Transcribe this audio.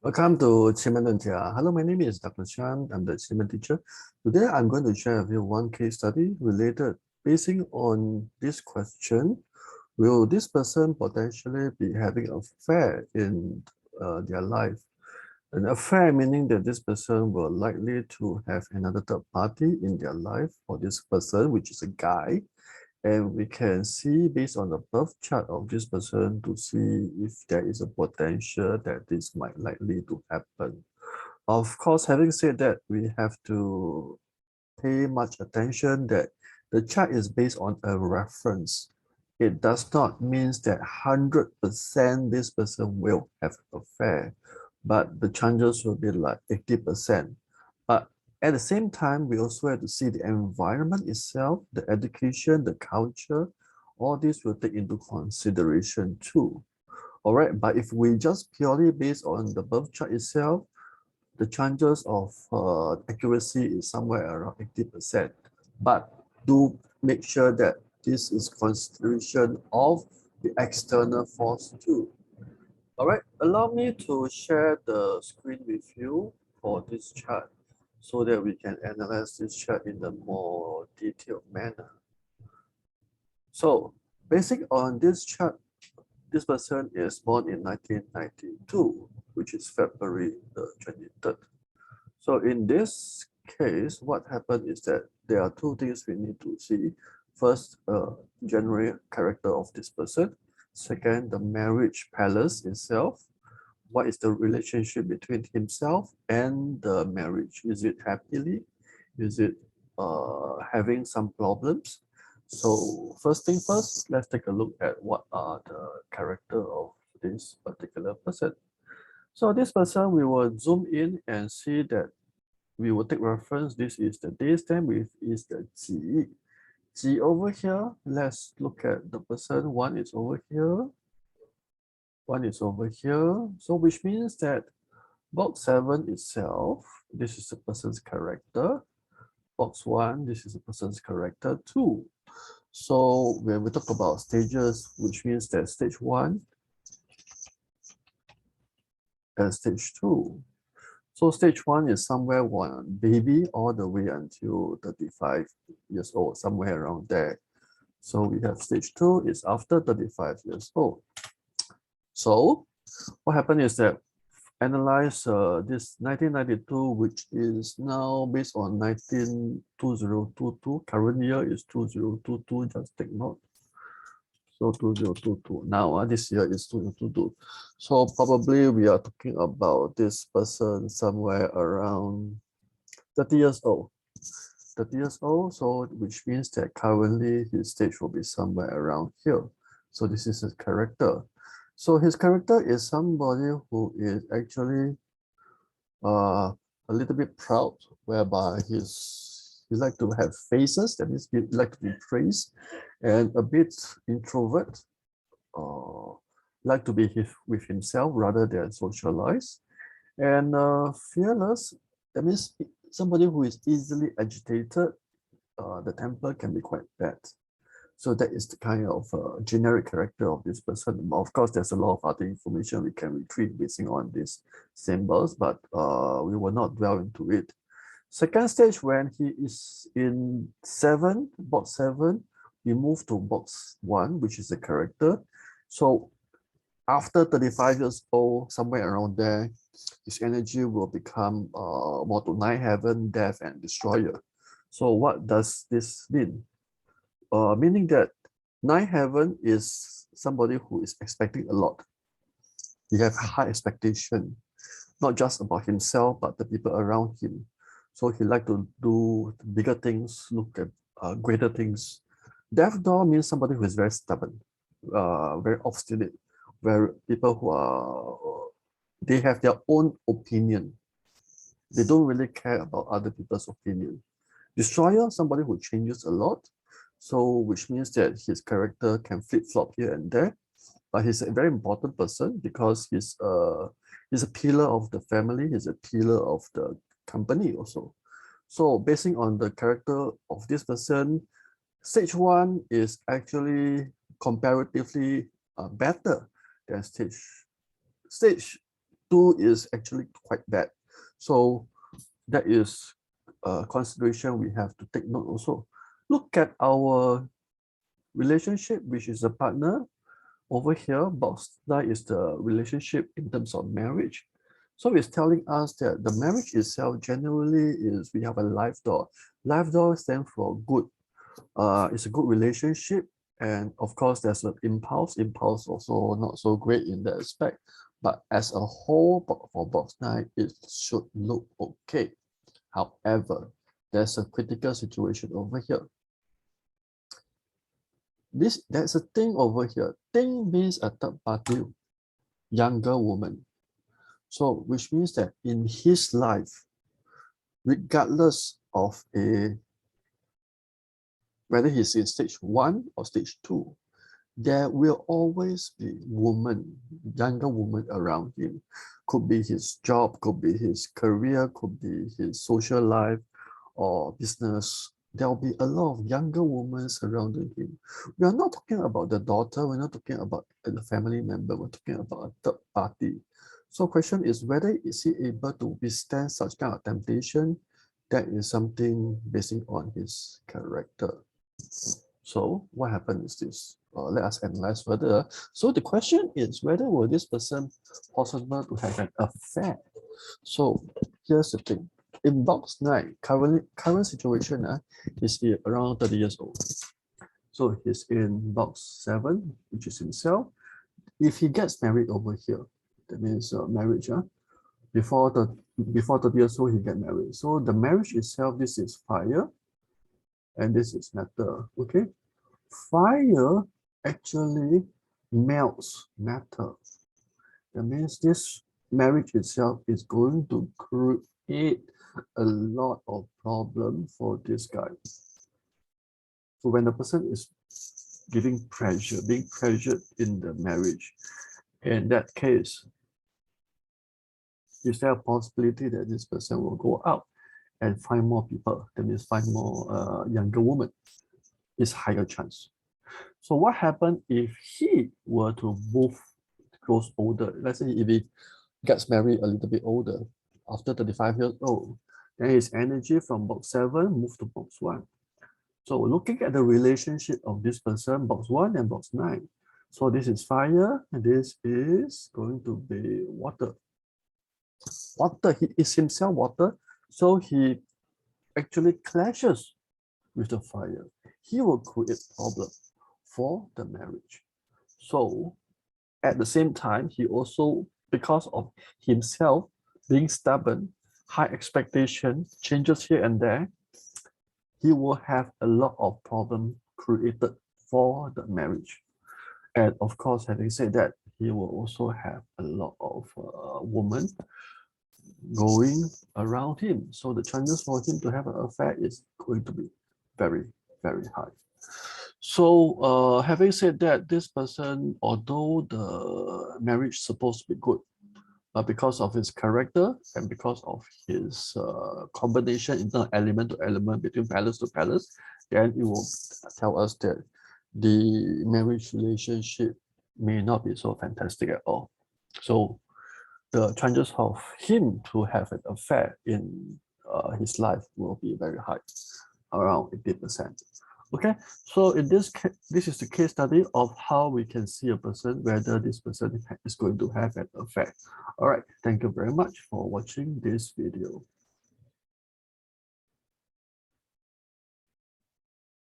Welcome to Qi Men Dun Jia. Hello, my name is Dr. Chan. I'm the Qi Men teacher. Today, I'm going to share with you one case study related, basing on this question: will this person potentially be having an affair in their life? An affair meaning that this person will likely to have another third party in their life for this person, which is a guy. And we can see based on the birth chart of this person to see if there is a potential that this might likely to happen. Of course, having said that, we have to pay much attention that the chart is based on a reference. It does not mean that 100% this person will have an affair, but the chances will be like 80%. But at the same time, we also have to see the environment itself, the education, the culture, all this will take into consideration too. All right, but if we just purely based on the birth chart itself, the chances of accuracy is somewhere around 80%. But do make sure that this is consideration of the external force too. All right, allow me to share the screen with you for this chart so that we can analyze this chart in a more detailed manner. So, basic on this chart, this person is born in 1992, which is February the 23rd. So in this case, what happened is that there are two things we need to see. First, general character of this person. Second, the marriage palace itself. What is the relationship between himself and the marriage? Is it happily? Is it having some problems? So first thing first, let's take a look at what are the character of this particular person. So this person, we will zoom in and see that we will take reference. This is the day stamp with is the Qi. Qi over here, let's look at the person. One is over here. One is over here. So which means that box 7 itself, this is the person's character. Box 1, this is a person's character too. So when we talk about stages, which means that stage 1 and stage 2. So stage 1 is somewhere one baby all the way until 35 years old, somewhere around there. So we have stage 2 is after 35 years old. So what happened is that analyze this 1992, which is now based on 2022. Current year is 2022, just take note. So 2022. Now this year is 2022. So probably we are talking about this person somewhere around 30 years old. 30 years old, so which means that currently his stage will be somewhere around here. So this is his character. So his character is somebody who is actually a little bit proud, whereby he like to have faces, that means he like to be praised, and a bit introvert, like to be with himself rather than socialize, and fearless, that means somebody who is easily agitated. The temper can be quite bad. So that is the kind of generic character of this person. Of course, there's a lot of other information we can retrieve basing on these symbols, but we will not dwell into it. Second stage, when he is in box 7, we move to box 1, which is the character. So after 35 years old, somewhere around there, his energy will become more to nine heaven, death, and destroyer. So what does this mean? Meaning that nine heaven is somebody who is expecting a lot. He have high expectation, not just about himself, but the people around him. So he like to do bigger things, look at greater things. Death door means somebody who is very stubborn, very obstinate, where people who are, they have their own opinion. They don't really care about other people's opinion. Destroyer, somebody who changes a lot. So which means that his character can flip-flop here and there. But he's a very important person because he's a pillar of the family, he's a pillar of the company also. So basing on the character of this person, stage 1 is actually comparatively better than stage 2 is actually quite bad. So that is a consideration we have to take note also. Look at our relationship, which is a partner. Over here, box 9 is the relationship in terms of marriage. So it's telling us that the marriage itself generally is we have a life door. Life door stands for good. It's a good relationship. And of course, there's an impulse. Impulse also not so great in that aspect. But as a whole, for box 9, it should look okay. However, there's a critical situation over here. There's a thing over here. Thing means a third party, younger woman. So which means that in his life, regardless of whether he's in stage 1 or stage 2, there will always be younger woman around him. Could be his job, could be his career, could be his social life or business. There will be a lot of younger women surrounding him. We are not talking about the daughter, we're not talking about the family member, we're talking about a third party. So question is whether is he able to withstand such kind of temptation? That is something based on his character. So what happened is this. Let us analyze further. So the question is whether will this person possible to have an affair? So here's the thing. In box 9, current situation is around 30 years old. So he's in box 7, which is himself. If he gets married over here, that means marriage. Before 30 years old, he get married. So the marriage itself, this is fire, and this is metal. Okay, fire actually melts metal. That means this marriage itself is going to create a lot of problem for this guy. So when the person is being pressured in the marriage, in that case, is there a possibility that this person will go out and find more people? That means find more younger women. It's higher chance. So what happens if he were to move grows older? Let's say if he gets married a little bit older, after 35 years old, then his energy from box 7 move to box 1. So looking at the relationship of this person, box 1 and box 9. So this is fire, and this is going to be water. Water, he is himself water, so he actually clashes with the fire. He will create problem for the marriage. So at the same time, he also, because of himself being stubborn, high expectation, changes here and there, he will have a lot of problem created for the marriage. And of course, having said that, he will also have a lot of women going around him. So the chances for him to have an affair is going to be very, very high. So having said that, this person, although the marriage is supposed to be good, but because of his character and because of his combination in terms of element to element between palace to palace, then it will tell us that the marriage relationship may not be so fantastic at all. So the chances of him to have an affair in his life will be very high, around 80%. Okay, so in this case, this is the case study of how we can see a person, whether this person is going to have an affair. All right, thank you very much for watching this video.